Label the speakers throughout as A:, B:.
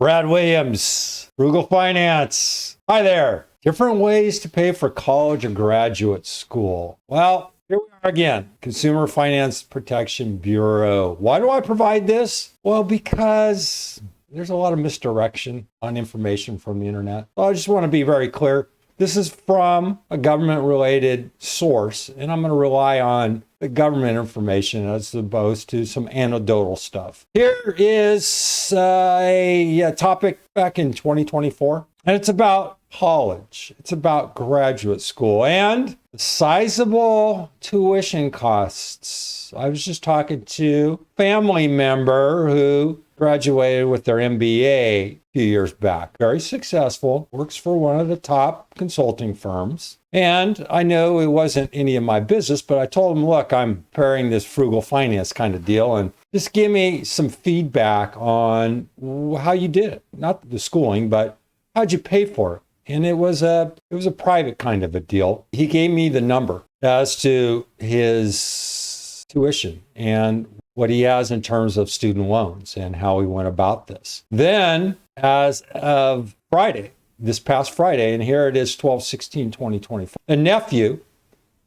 A: Brad Williams, Frugal Finance. Hi there. Different ways to pay for college or graduate school. Well, here we are again. Consumer Finance Protection Bureau. Why do I provide this? Well, because there's a lot of misdirection on information from the internet. So I just want to be very clear. This is from a government-related source, and I'm going to rely on the government information as opposed to some anecdotal stuff. Here is a topic back in 2024, and it's about college. It's about graduate school and sizable tuition costs. I was just talking to a family member who graduated with their MBA a few years back. Very successful, works for one of the top consulting firms. And I know it wasn't any of my business, but I told him, look, I'm preparing this frugal finance kind of deal, and just give me some feedback on how you did it. Not the schooling, but how'd you pay for it? And it was a private kind of a deal. He gave me the number as to his tuition and what he has in terms of student loans and how he went about this. Then, as of Friday, this past Friday, and here it is, 12/16/2024, a nephew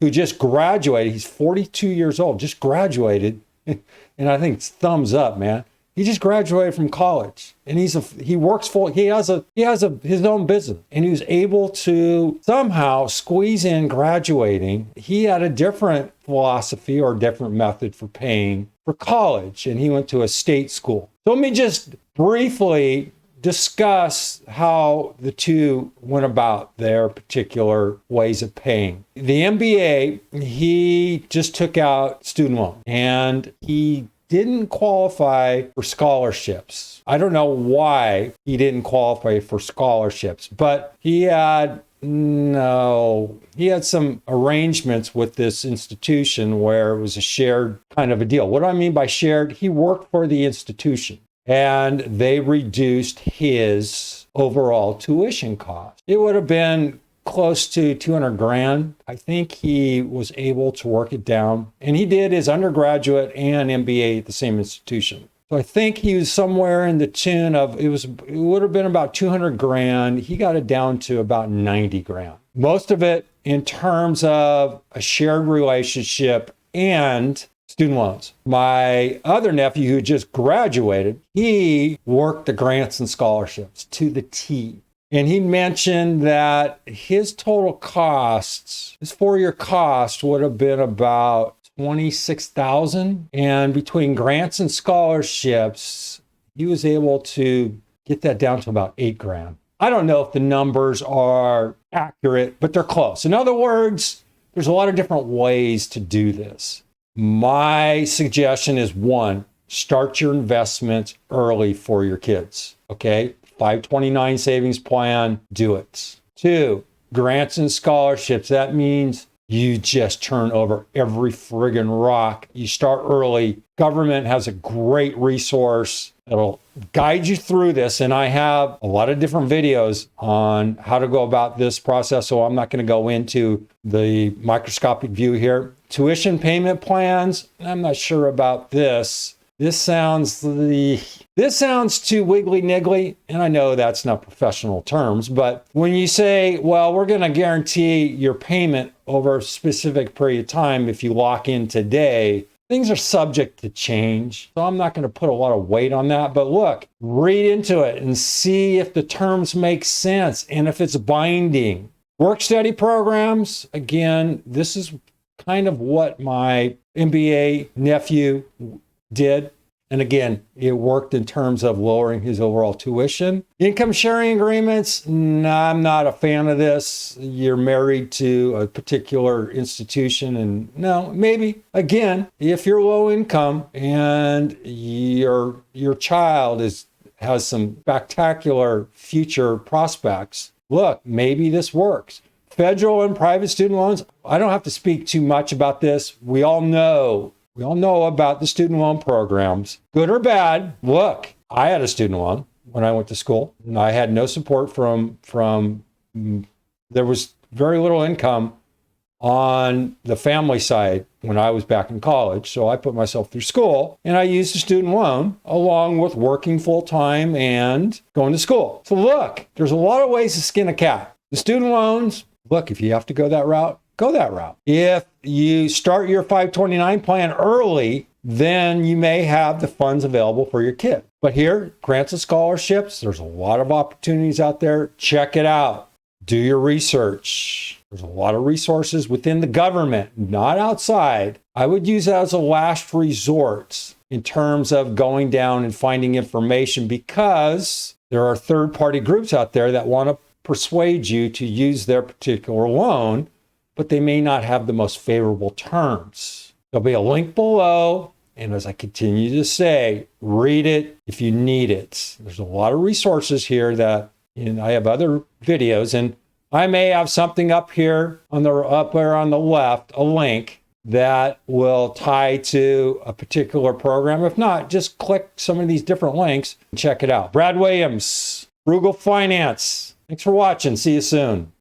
A: who just graduated, he's 42 years old, just graduated, and I think it's thumbs up, man. He just graduated from college, and he works full. He has his own business, and he was able to somehow squeeze in graduating. He had a different philosophy or different method for paying for college, and he went to a state school. So let me just briefly discuss how the two went about their particular ways of paying. The MBA, he just took out student loan, and he didn't qualify for scholarships. I don't know why he didn't qualify for scholarships, but he had some arrangements with this institution where it was a shared kind of a deal. What do I mean by shared? He worked for the institution, and they reduced his overall tuition cost. It would have been close to 200 grand. I think he was able to work it down, and he did his undergraduate and MBA at the same institution. So I think he was somewhere in the tune of, it would have been about 200 grand. He got it down to about 90 grand. Most of it in terms of a shared relationship and student loans. My other nephew who just graduated, he worked the grants and scholarships to the T. And he mentioned that his total costs, his 4-year cost would have been about $26,000. And between grants and scholarships, he was able to get that down to about 8 grand. I don't know if the numbers are accurate, but they're close. In other words, there's a lot of different ways to do this. My suggestion is, one, start your investments early for your kids, okay? 529 savings plan, do it. 2, grants and scholarships. That means you just turn over every friggin' rock. You start early. Government has a great resource that'll guide you through this. And I have a lot of different videos on how to go about this process. So I'm not going to go into the microscopic view here. Tuition payment plans. I'm not sure about this. This sounds too wiggly niggly, and I know that's not professional terms, but when you say, well, we're going to guarantee your payment over a specific period of time if you lock in today, things are subject to change. So I'm not going to put a lot of weight on that, but look, read into it and see if the terms make sense and if it's binding. Work study programs, again, this is kind of what my MBA nephew did. And again, it worked in terms of lowering his overall tuition. Income sharing agreements, no, I'm not a fan of this. You're married to a particular institution, and no, maybe, again, if you're low income and your child has some spectacular future prospects, look, maybe this works. Federal and private student loans, I don't have to speak too much about this. We all know about the student loan programs, good or bad. Look, I had a student loan when I went to school, and I had no support from there was very little income on the family side when I was back in college. So I put myself through school and I used a student loan along with working full time and going to school. So look, there's a lot of ways to skin a cat. The student loans, look, if you have to go that route, go that route. If you start your 529 plan early, then you may have the funds available for your kid. But here, grants and scholarships, there's a lot of opportunities out there. Check it out. Do your research. There's a lot of resources within the government, not outside. I would use that as a last resort in terms of going down and finding information, because there are third-party groups out there that want to persuade you to use their particular loan, but they may not have the most favorable terms. There'll be a link below. And as I continue to say, read it if you need it. There's a lot of resources here that, I have other videos, and I may have something up here on the left, a link that will tie to a particular program. If not, just click some of these different links and check it out. Brad Williams, Frugal Finance. Thanks for watching. See you soon.